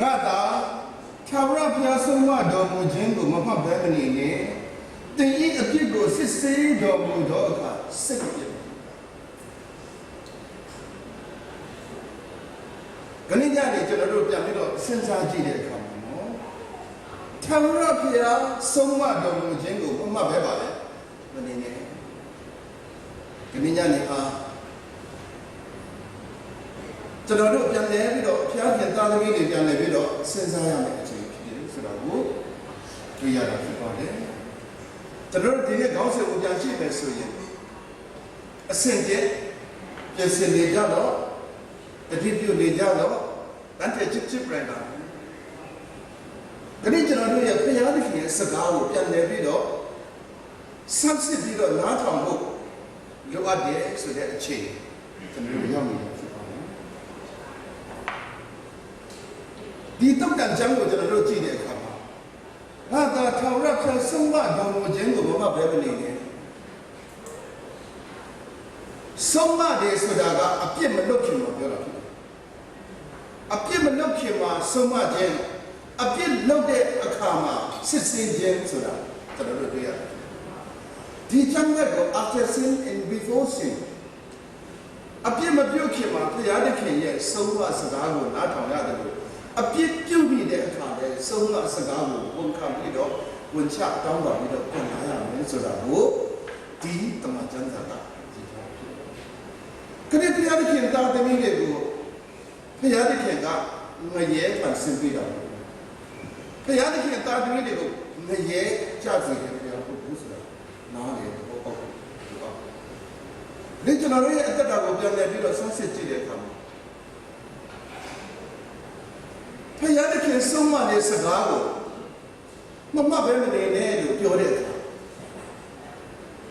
ငါသာထာဝရဘုရားဆုံးမတော်မူခြင်းကိုမမှတ်ဘဲမနေနဲ့တင်ဤအပြစ်ကိုစစ်ဆေးတော်မူသောအခါစိတ်ပြည့်ခဏကြာနေကျွန်တော်တို့ပြန်ပြီးတော့စဉ်းစားကြည့်တဲ့အခါမှာနော်ထာဝရဘုရားဆုံးမတော်မူခြင်းကိုမမှတ်ဘဲပါလေမနေနဲ့ခဏကြာနေအားကျွန်တော်တို့ပြန်လဲပြီးတော့ဘုရားပြန်သားသမီးတွေပြန်လဲပြီးတော့စဉ်းစားရမယ့်အချိန်ဖြစ်တယ်ဆိုတော့ကိုတွေ့ရတာဖြစ်ပါတယ်ကျွန်တော်တို့ဒီနေ့ခေါင်းစဉ်ကိုပြန်ကြည့်မယ်ဆိုရင်အစဉ်ကျပြင်ဆင်နေကြတော့တတိပြုနေကြတော့တန်တဲ့ချစ်ချစ်ပြန်တာဒီကျွန်တော်တို့ရဲ့ဘုရားသခင်ရဲ့စကားကိုပြန်လဲပြီးတော့ဆန်းစစ်ပြီးတော့နားထောင်ဖို့လိုအပ်တယ်ဆိုတဲ့အချိန်ကျွန်တော်တို့ရောက်နေတယ်ဒီတုတ်တန်ချမ်းကိုကျွန်တော်တို့ကြည့်တဲ့အခါမှာငါသာထာဝရဘုရားဆုံးမတော်မူခြင်းကိုဘာမှဘယ်မနေနဲ့ ဆုံးမတယ်ဆိုတာကအပြစ်မလုပ်ခင်မှာပြောတာဖြစ်တယ်အပြစ်မလုပ်ခင်မှာဆုံးမခြင်းအပြစ်လုပ်တဲ့အခါမှာစစ်ဆေးခြင်းဆိုတာကျွန်တော်တို့တွေ့ရတယ်ဒီချမ်းတဲ့ကို after sin and before sin အပြစ်မပြုတ်ခင်မှာဘုရားသခင်ရဲ့ဆုံးမစကားကိုနားထောင်ရတယ်လို့အပြစ်ပြုတ်ပြီးတဲ့အခါလဲဆုံးမစကားကိုဝန်ခံပြီးတော့ဝန်ချတောင်းပါပြီးတော့ပြန်လာရမယ်ဆိုတာကိုဒီတမန်ကျမ်းစာကဒီထားဖြစ်တယ်ခရစ်ယာန်သခင်တာသမီးတွေကိုဘုရားသခင်ကငရဲဖန်ဆင်းပေးတာဘုရားသခင်တာသမီးတွေကိုငရဲကြစေတယ်ဘုရားကိုဘုဆိုတာနားလေတော့ဟုတ်ဒီကျွန်တော်ရဲ့အသက်တာကိုပြန်လည်ပြီးတော့ဆန်းစစ်ကြည့်တဲ့အခါမှာဘုရားသခင်ဆုံးမတဲ့စကားကိုမမပဲမနေနဲ့လို့ပြောတဲ့အခါ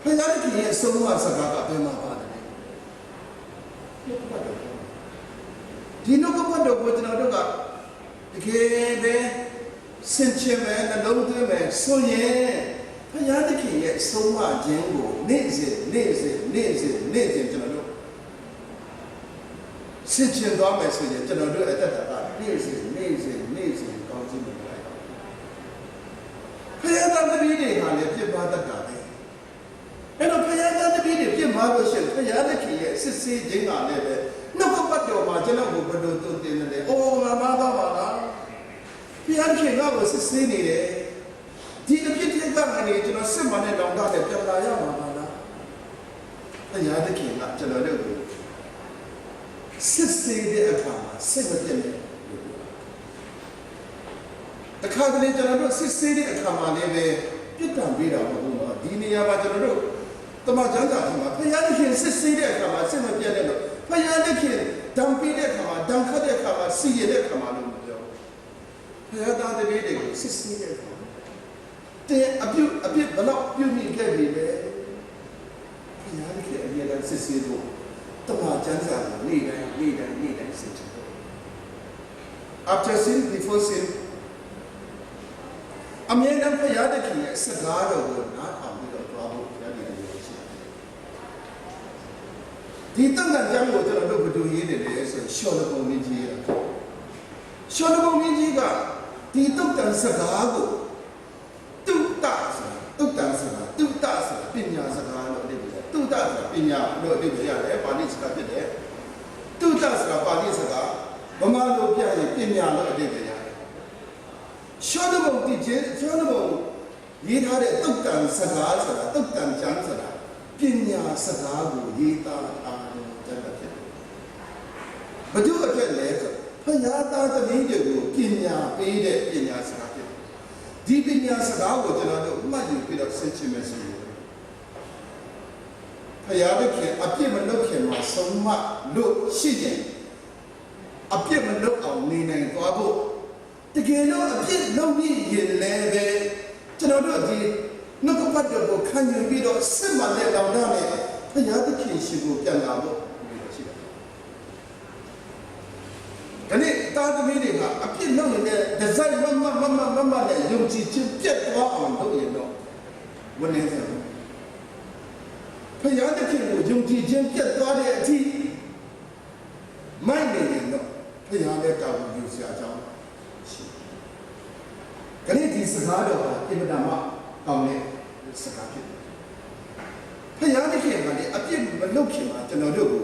ဘုရားသခင်ရဲ့ဆုံးမစကားကဘယ်မှာပါတယ်ဒီနှုတ်ကပတ်တော်ကိုကျွန်တော်တို့ကတကယ်ပဲစင်ချင်မယ်နှလုံးသွင်းမယ်ဆိုရင်ဘုရားသခင်ရဲ့ဆုံးမခြင်းကိုနေ့စဉ်ကျွန်တော်တို့စင်ချင်သွားမယ်ဆိုရင်ကျွန်တော်တို့အသက်တာကနေ့စဉ်ကောင်းခြင်းတွေလိုက်ဘုရားသားသမီးတွေကလည်းပြစ်မှားတတ်တာပဲအဲ့တော့ဘုရားသားသမီးတွေပြစ်မှားလို့ရှိရင်ဘုရားသခင်ရဲ့စစ်ဆေးခြင်းကလည်းပဲနှုတ်ကပတ်တော်မှာကျွန်တော်ကိုဘယ်လိုတုံ့တင်နေလဲအိုးငါမှားပါလားဘုရားခင်ကကိုစစ်ဆေးနေတယ်ဒီအဖြစ်တွေကလည်းကျွန်တော်စစ်မှန်တဲ့တောင်းတတဲ့ပြန်လာရမှာပါလားဘုရားသခင်ကကျွန်တော်တို့ကိုစစ်ဆေးတဲ့အခါမှာစိတ်မပြတ်နဲ့တခါတလေကျွန်တော်တို့စစ်ဆေးတဲ့အခါမှာလည်းပဲပြစ်ဒဏ်ပေးတာမဟုတ်ဘူးနော်ဒီနေရာမှာကျွန်တော်တို့တမန်ကျမ်းစာမှာဘုရားသခင်စစ်ဆေးတဲ့အခါမှာစိတ်မပြတ်နဲ့တော့ဘုရားသခင်ဒဏ်ပေးတဲ့အခါမှာဒဏ်ခတ်တဲ့အခါမှာစီရတဲ့အခါမှာလို့မပြောဘုရားသားသမီးတွေကိုစစ်ဆေးတဲ့အခါတဲ့အပြစ်ဘလောက်ပြုမိခဲ့ပြီလဲဘုရားသခင်အမြဲတမ်းစစ်ဆေးဖို့တမန်ကျမ်းစာကိုနေ့တိုင်းစစ်ချင်တယ် after sin before sin အမြဲတမ်းဘုရားသခင်ရဲ့စကားတော်ကိုနားထောင်ပြီးတော့သွားဖို့ဘုရားသခင်ရဲ့ရှိတယ်ဒီတန်ခါကျမ်းကိုကျွန်တော်တို့ဘယ်လိုရေးနေလဲဆိုရှောလမုန်မင်းကြီးကဒီတုတ်တန်စကားကိုတုတ္တဆိုတာပညာစကားလို့အဓိပ္ပာယ်တုတ္တဆိုတာပညာလို့အဓိပ္ပာယ်ရတယ်ပါဠိစကားဖြစ်တယ်တုတ္တဆိုတာပါဠိစကားဗမာလိုပြရင်ပညာလို့အဓိပ္ပာယ်ရတယ်ရှောလမုန်ရေးထားတဲ့တုတ်တန်စကားဆိုတာတုတ်တန်ကျမ်းဆိုတာပညာစကားကိုရေးသားထားတဲ့ကျမ်းဖြစ်တယ်ဘယ်သူအတွက်လဲဆိုဘုရားသားသမီးတွေကိုပညာပေးတဲ့ပညာစကားဖြစ်တယ်ဒီပညာစကားကိုကျွန်တော်တို့မှတ်ယူပြီးတော့ဆင်ခြင်မယ်ဆိုရင်ဘုရားသခင်အပြစ်မလုပ်ခင်မှာဆုံးမလို့ရှိရင်အပြစ်မလုပ်အောင်နေနိုင်သွားဖို့တကယ်လို့အပြစ်လုပ်ပြီးရင်လည်းပဲကျွန်တော်တို့ဒီနှုတ်ကပတ်တော်ကိုခံယူပြီးတော့စစ်မှန်တဲ့တောင်းတနဲ့ဘုရားသခင်ရှိကိုပြန်လာဖို့ရှိတယ်။ဒါနဲ့တာသမီးတွေကအပြစ်လုပ်နေတဲ့ဒီဇိုင်းမနဲ့ယုံကြည်ခြင်းပြတ်သွားအောင်လုပ်ရင်တော့ဝန်နေတယ်။ဘုရားသခင်ကိုယုံကြည်ခြင်းပြတ်သွားတဲ့အထိမိုက်နေရင်တော့ဘုရားလည်းတာဝန်ယူစရာအကြောင်းရှိတယ်။ဒါနဲ့ဒီစကားတော်ကအင်မတန်မှကောင်းတဲ့စကားဖြစ်တယ်။ဘုရားသခင်ကလည်းအပြစ်မလုပ်ခင်မှာကျွန်တော်တို့ကို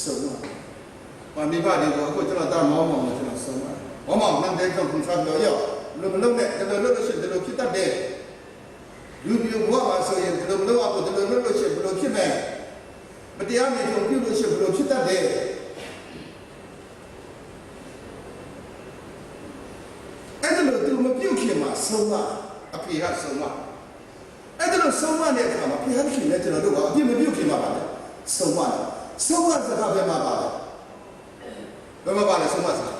ဆုံးမတယ်။ဘာမိဘတွေကိုအခုကျွန်တော်တာမောင်းကျွန်တော်ဆုံးမတယ်။မောင်းမှန်တဲ့ကောင်ကိုဖတ်လို့ရလို့မလုပ်နဲ့ကျွန်တော်လုပ်လို့ရှိရင်ဒီလိုဖြစ်တတ်တယ်။လူမျိုးဘဝမှာဆိုရင်ဒီလိုမလုပ်အောင်ဒီလိုလုပ်လို့ရှိရင်ဘယ်လိုဖြစ်မလဲ။မတရားမြင်ပြုလို့ရှိရင်ဘယ်လိုဖြစ်တတ်တယ်။အဲ့ဒါလို့သူမပြုတ်ခင်မှာဆုံးမအဖေကဆုံးမအဲ့ဒါလို့ဆုံးမတဲ့အခါမှာဘုရားသခင်လည်းကျွန်တော်တို့ကအပြစ်မပြုတ်ခင်မှာပါလေဆုံးမစကားဘယ်မှာပါလဲဆုံးမစကား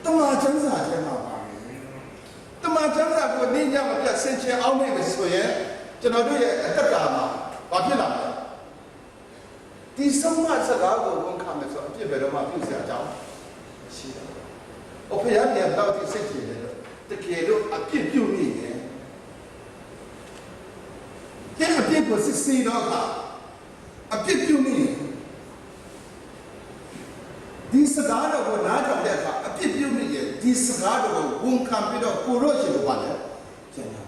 တမန်ကျမ်းစာထဲမှာပါတယ်တမန်ကျမ်းစာကိုနေ့ညမပြတ်ဆင်ခြင်အောင်နေပြီဆိုရင်ကျွန်တော်တို့ရဲ့အတ္တတာမှာဘာဖြစ်လာလဲဒီဆုံးမစကားကိုဝန်ခံမယ်ဆိုအပြစ်ဘယ်တော့မှပြုစရာအကြောင်းရှိတယ်။ဘုရားเนี่ยတော့ဒီစိတ်ကြည်တယ်တကယ်လို့အပြစ်ပြုနေတယ်ကျန်အပြစ်ကိုစစ်ဆေးတော့ကအပြစ်ပြုနေ စကားတော့ကိုနားထောင်တဲ့အခါအပြစ်ပြုမိရဲ့ဒီစကားတော့ကိုဝန်ခံပြီးတော့ကိုရော့ချင်လို့ပါလေပြန်လာ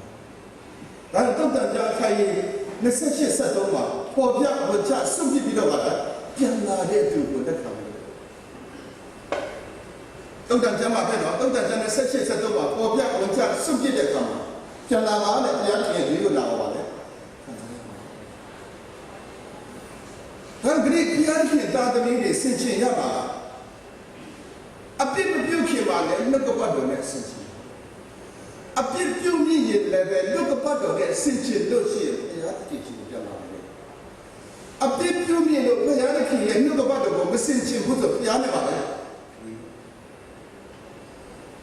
ဒါတော့တုတ်တန်ကြခိုင်28 73မှာပေါ်ပြဝချစွန့်ပစ်ပြီးတော့ပါလေပြန်လာတဲ့သူကိုလက်ခံလို့တုတ်တန်ကြမှာပဲတော့တုတ်တန်ကြ28 73မှာပေါ်ပြဝချစွန့်ပစ်တဲ့အခါမှာပြန်လာပါလေတရားခင်လေးကိုလာပါလေဒါကလေးတရားခင်တာသမီးတွေဆင်ခြင်ရပါအပြစ်မပြုတ်ခင်ပါလေနှုတ်ကပတ်တော်နဲ့ဆင်ခြင်အပြစ်ပြုတ်မြင့်ရင်လည်းပဲနှုတ်ကပတ်တော်နဲ့ဆင်ခြင်လို့ရှိရင်ဘုရားတည်ခြင်းပြန်လာတယ်အပြစ်ပြုတ်မြင့်လို့ဘုရားတခင်ရဲ့နှုတ်ကပတ်တော်ကိုမဆင်ခြင်ဘူးဆိုဘုရားနဲ့ပါပဲ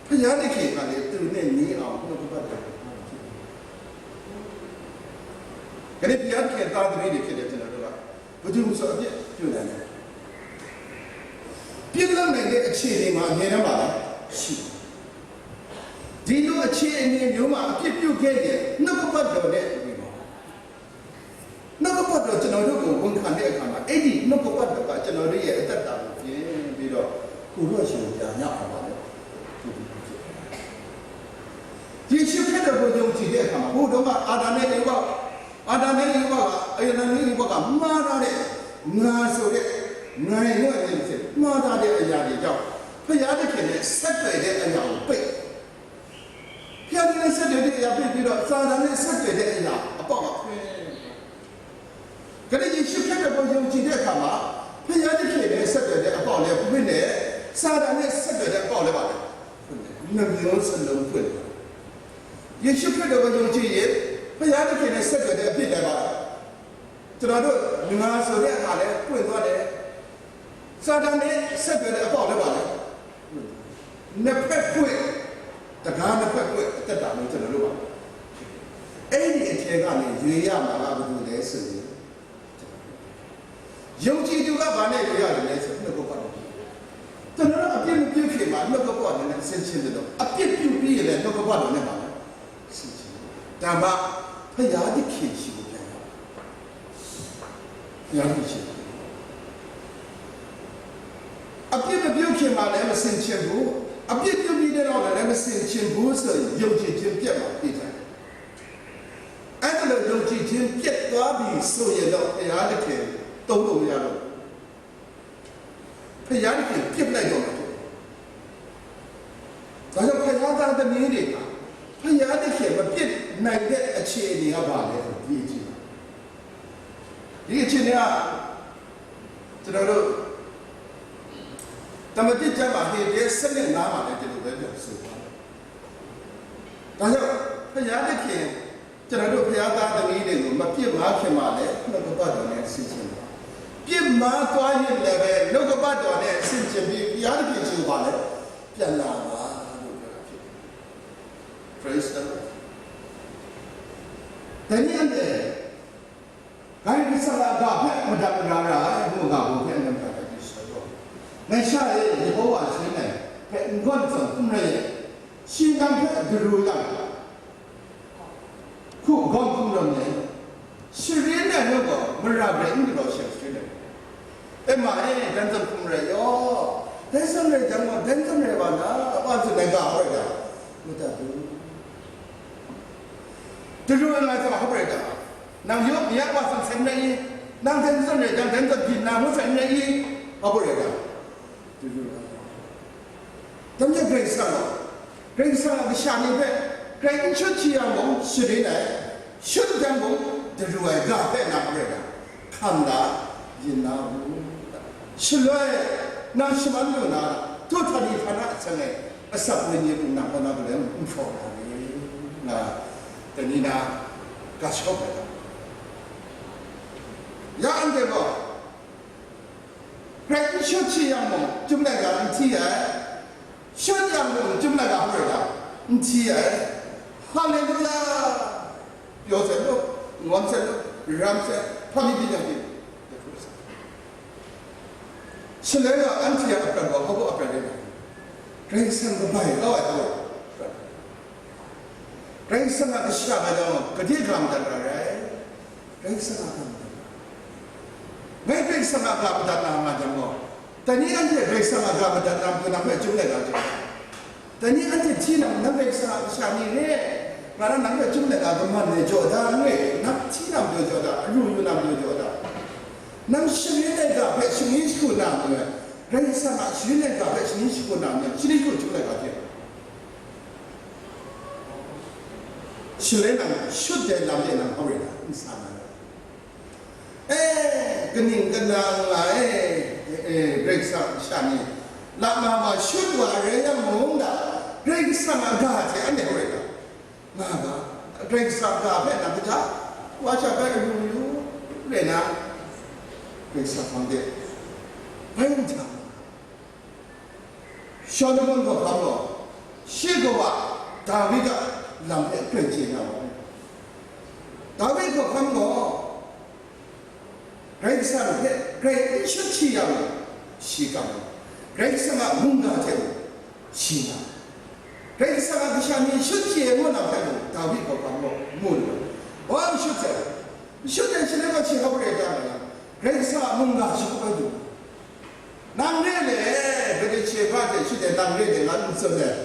ဘုရားတခင်ကလည်းသူနဲ့ညီအောင်နှုတ်ကပတ်တော်ကလေးဘုရားတခင်တာသမီးတွေဖြစ်တယ်ကျွန်တော်တို့ကဘုရားဆိုအပြစ်ပြုတ်တယ်ပြည့်စုံတဲ့အခြေအနေမှာအမြဲတမ်းပါလားရှိဒီလိုအခြေအနေမျိုးမှာအပြစ်ပြုတ်ခဲ့တဲ့နှုတ်ကပတ်တော်နဲ့ပြီးပါနှုတ်ကပတ်တော်ကျွန်တော်တို့ကိုဝန်ခံတဲ့အခါမှာအဲ့ဒီနှုတ်ကပတ်တော်ကကျွန်တော်တို့ရဲ့အသက်တာကိုပြင်ပြီးတော့ကိုရော့ရှင်ကြာညအောင်ပါလေဒီရှိခဲ့တဲ့ဘုံကြုံကြည့်တဲ့အခါမှာဘုဒ္ဓကအာဒါနဲ့ဧဝအာဒါနဲ့ဧဝကအေနနီဧဝကမှားတာတဲ့ငါဆိုတဲ့နိုင်ရွက်နေစေမှားတာတဲ့အရာတွေကြောင့်ဘုရားသခင်နဲ့ဆက်သွယ်တဲ့အရာကိုပိတ်ဘုရားနဲ့ဆက်သွယ်တဲ့အရာပိတ်ပြီးတော့စာတန်နဲ့ဆက်သွယ်တဲ့အရာအပေါက်အဖွင့်ကြတဲ့ရှိခဲ့တဲ့ဘုံကြုံကြည့်တဲ့အခါမှာဘုရားသခင်နဲ့ဆက်သွယ်တဲ့အပေါက်လည်းဖွင့်တယ်စာတန်နဲ့ဆက်သွယ်တဲ့အပေါက်လည်းပါလေနှမျိုးစလုံးဖွင့်ယေရှုခရစ်တော်ကိုယုံကြည်ရင်ဘုရားသခင်နဲ့ဆက်သွယ်တဲ့အဖြစ်လည်းပါကျွန်တော်တို့ငါဆိုတဲ့အခါလည်းပွင့်သွားတယ်စာတန်နဲ့ဆက်သွယ်တဲ့အပေါက်လည်းပါလေနှစ်ဖက်ပွင့်တကားနှစ်ဖက်ပွင့်အသက်တာလို့ကျွန်တော်တို့ပါအဲ့ဒီအထက်ကနေရွေရမှာကဘယ်လိုလဲဆိုရင်ယုံကြည်သူကဘာနဲ့ရွေရတယ်လဲဆိုနှုတ်ကပတ်တော်ကျွန်တော်တို့အပြစ်မပြုခင်မှာနှုတ်ကပတ်တော်နဲ့ဆင်ခြင်တယ်တော့အပြစ်ပြုပြီးရင်လည်းနှုတ်ကပတ်တော်နဲ့ပါလေဆင်ခြင်ဒါမှဖယားသခင်ရှိဖို့ပြန်ရဖယားသခင်ရှိအပြစ်မပြုတ်ခင်မှာလည်းမစင်ချင်ဘူးအပြစ်ပြုတ်ပြီးတဲ့တော့လည်းမစင်ချင်ဘူးဆိုရင်ယုံကြည်ခြင်းပြတ်မှာပြည့်တယ်အဲ့ဒါလို့ယုံကြည်ခြင်းပြတ်သွားပြီဆိုရင်တော့ဘုရားသခင်တုံးလို့မရတော့ဘုရားသခင်ပြစ်လိုက်တော့မှာဖြစ်ဒါကြောင့်ဘုရားသားသမီးတွေကဘုရားသခင်မပြစ်နိုင်တဲ့အခြေအနေကပါလေဒီအခြေအနေကကျွန်တော်တို့တမတိကျမ်းမှာဟေတဲ့15မှာလည်းဒီလိုပဲပြောဆိုပါတယ်။ဒါကြောင့်ဘုရားသခင်ကျွန်တော်တို့ဘုရားသားသမီးတွေကိုမပြစ်မှာခင်မှာလည်းနှုတ်ကပတ်တော်နဲ့ဆင်ခြင်ပါ။ပြစ်မှာသွားရင်လည်းပဲနှုတ်ကပတ်တော်နဲ့ဆင်ခြင်ပြီးဘုရားသခင်ရှိပါလေပြန်လာပါလို့ပြောတာဖြစ်တယ်။ Praise the Lord ။တနည်းအားဖြင့်ဂိုင်းဒီဆလာကဖက်မတတ်ကြတာဘုရားကိုဖက်နေတယ်没下来以后啊，现在在我这东南亚，西南边的路上，苦干苦了呢，十年的那个没让人的老乡去了，哎妈呀，真正苦了哟，真正来讲我真正来吧，那是那个好的，没得多，这种人来说好不来的，那有别话是承认的，那真正来讲真正平，那我承认的，好不来的。咱们这上了，这上了下面呗，这出去阳光是的来，出阳光这是外家在哪不来的，看到人哪不，出来那什么路哪，都他的他那上来，10年不拿不拿不来不错的，那等你那干啥不了？要安这个。这出去阳光，就那个你哎，出阳光就那个好的，你哎，哈利路亚，有什么，我什么，让什么，他们比较的，现在个安提阿干过，好不阿干的，这三个白老外头，这三个下来的，个地方的人，这三个。ไม่เป็นสมาคมดันนามาจังหวะ Taniante Resama Gabata Nampa Jumela. Taniante Tina Navesa Shani, Marananga Jumela, the Monday Jordan, not Tina Joda, Runa Joda. Nam Shinega, Petchini School now, Resama Shinega, Petchini School now, Chilico Jumela. Shilena should they love in a hurry in summer. Ganing Ganang, breaks up Shani. Lama should worry a monda, breaks some agate and the river. Mama, breaks up the top. Watch a better you, Rena. Breaks up on there. Painter. Shodamon go Pablo. Shigoa, Davida. Làm để truyền chỉ nào đó với cuộc không có cái sao cái xuất chi nào chỉ cần cái sao mà muốn nào theo chỉ nào cái sao mà cái sao mình xuất chi muốn nào theo đó với cuộc không có muốn hoàn xuất chỉ là cái chỉ học cái đó cái sao muốn nào chỉ có được nam này cái chế pháp cái chỉ để nam này để làm sao đấy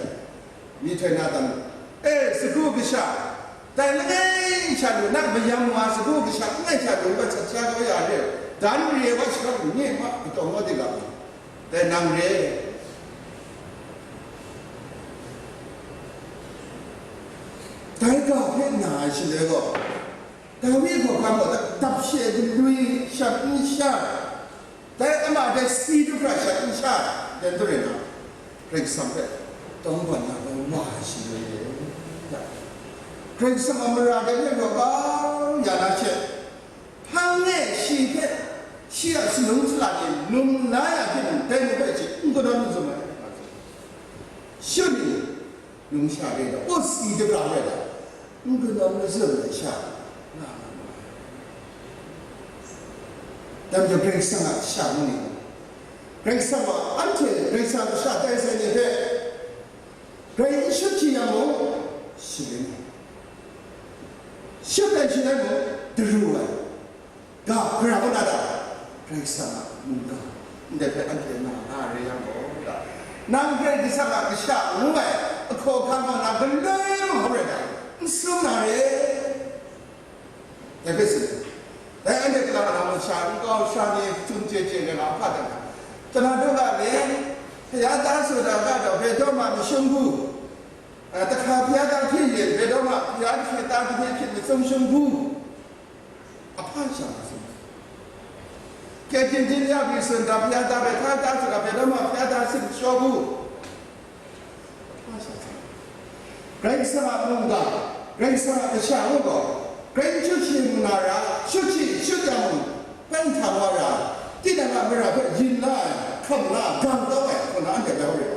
mi thuê nào tầm school Kisha. Then shall not be young ones who shall not have what a child we are there. Done really what's going near what to what they got. Then I'm ready. Tiger Henna, she let go. The week of the top shade in Louis shot in shot. Then about the speed of Russia in shot. Then do it now. Drink some bread. Don't want to wash it. Great Samara, Yanache. Hang she has no slide, no naya, then the good on the man. Surely, you shall be the most see the brother. Good on the zone, shall. Then the great summer shall me. Great summer until great summer shall dance in the bed. Great Shutiamo, she. Should I should ever the ruler? God, Gravada, Praisama, Munga, the Antina, Ariamo. Now, great is about the shop, no way, a call come on up and learn, sooner, the visit. The end of the Shah, go Shani, Tunjin, and our pattern. Tanadova, the others with a god of Vedoma, the Shungu. The Kapiata period, Vedoma, the Architect, the Sunshine Boo. A punch on Getting Dinia, we send up Yada, Vedoma, Yada, Shogu. Great Sama Munga, Great Sama the Shahugo, Great Chuchi Munara, Chuchi, Shutamu, Pentawara, Dinamara, Jinla, Kamla, Gandaway, from Underwear.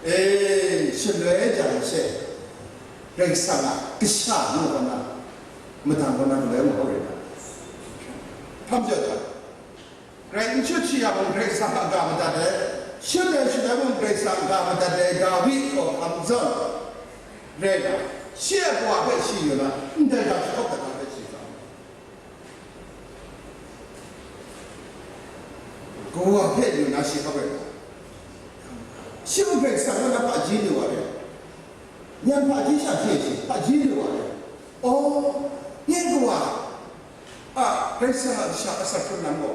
Shilay say, Great Sama, Kisha, no one, Madame Lemoria. Pamjata. Great Chuchi among Great Sama Gamada, should have Great Sama Gamada, Gavi or Amazon. Reda, she had what she, you know, they got to talk about it. Go ahead, you know, she covered. She will break some of a genie warrior. Young Padisha, a warrior. Oh, Yegua. Ah, break some of the shop as a full number.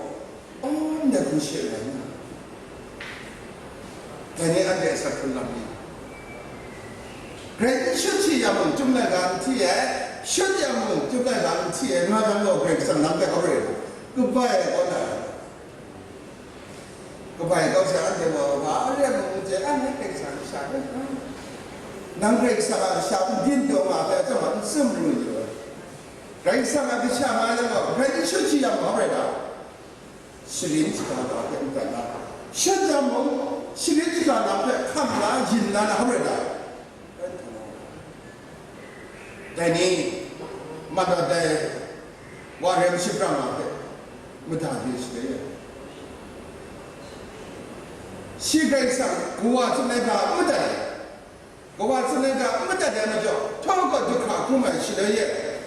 Oh, negotiate. Can you understand a full number? Great should see among Jumla, should you among Jumla, another break some number already. Goodbye, honor. Goodbye, go to the Nam break some of the shop, didn't go out there to some rule. Great some of the shop, great should see a morada. She didn't come out and that. Shut them, she didn't come out, come large in Nana. Danny, Mother Day, whatever she brought out there, without his day. She breaks up, go out to make a mother. Go out to make a mother than a job. Talk about the Kakuma, she lay.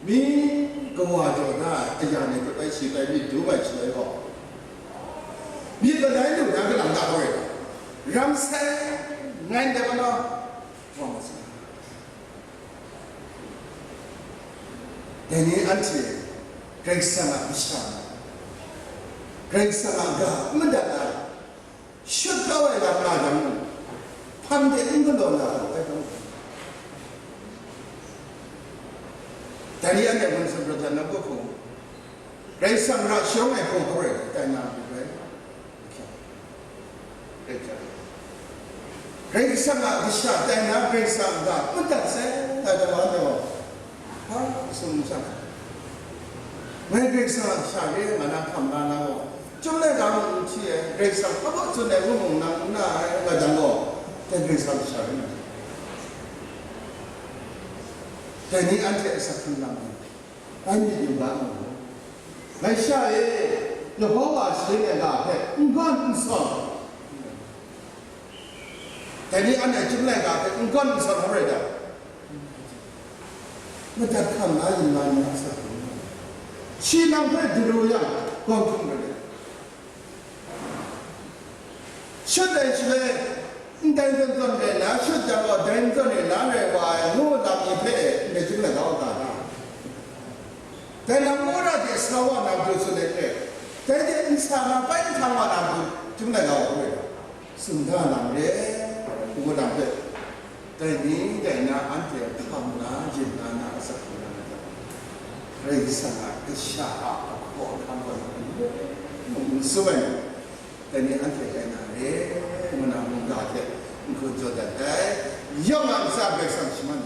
Me, ကိုဝါကျော်သားအရာနဲ့ပဲရှိတိုင်းပြီးဒုပိုက်ချွဲတော့မြေကတိုင်းတို့ဒါကလည်းတော့ရရမ်ဆန်နိုင်တယ်မနော်ဘောမစဒီနေ့အန်တီဂရိတ်ဆာမရှာဂရိတ်ဆာမကမဒတာရှုပ်တော့ရတာကတော့ဖမ်းတယ်အင်္ဂလိပ်တော့အဲ့တော့ဒါရီအနေနဲ့စပရတနာကိုကိုဂရိတ်ဆာမရရှုံးနေကိုကိုရတဲ့နာပြီပဲအဲ့ဒါဂရိတ်ဆာမဒီရှာတဲ့နာဂရိတ်ဆာမကမဒတ်ဆဲအဲ့ဒါတော့ဟာဆုံးစမ်းမဲဂရိတ်ဆာရှာရဲမနာခံလာတော့ကျုံးတဲ့ကောင်ချီရဲ့ဂရိတ်ဆာဘာလို့ကျုံးတဲ့ဘုံနာနာကကြတော့တဲ့ဂရိတ်ဆာရှာရဲแต่นี้อันที่สักครั้งนั้นอันนี้อยู่บ้านไม่ใช่เดี๋ยวเขาว่าสิ่งนี้ก็แค่ก้อนสองแต่นี้อันไหนจุดแรกก็แค่ก้อนสองอะไรเด้อมันจะทำอะไรอย่างนั้นสักชีนำไปดูอย่างกองทุนเลยชุดใดชุดใดแต่เรื่องนี้นะชุดจะว่าเรื่องนี้นะเรื่องว่าโน้ตตามนี้เพ่ในจุดนั้นก็ได้แต่เราโน้ตที่สาวนาดูสุดเลยแต่ที่อินสตาแกรมไปทำว่านาดูจุดนั้นก็ได้สุดท้ายนั่นเลยโน้ตนั่นเลยแต่นี้แต่น่าอันที่ทำนะจิตน่าสักคนนั้นเรื่องสังเกตชาขอทำว่าสวยแต่นี้อันที่น่าเลยมันน่ามุ่งได้คุณจะได้ยังไงสักแบบสังชิมัน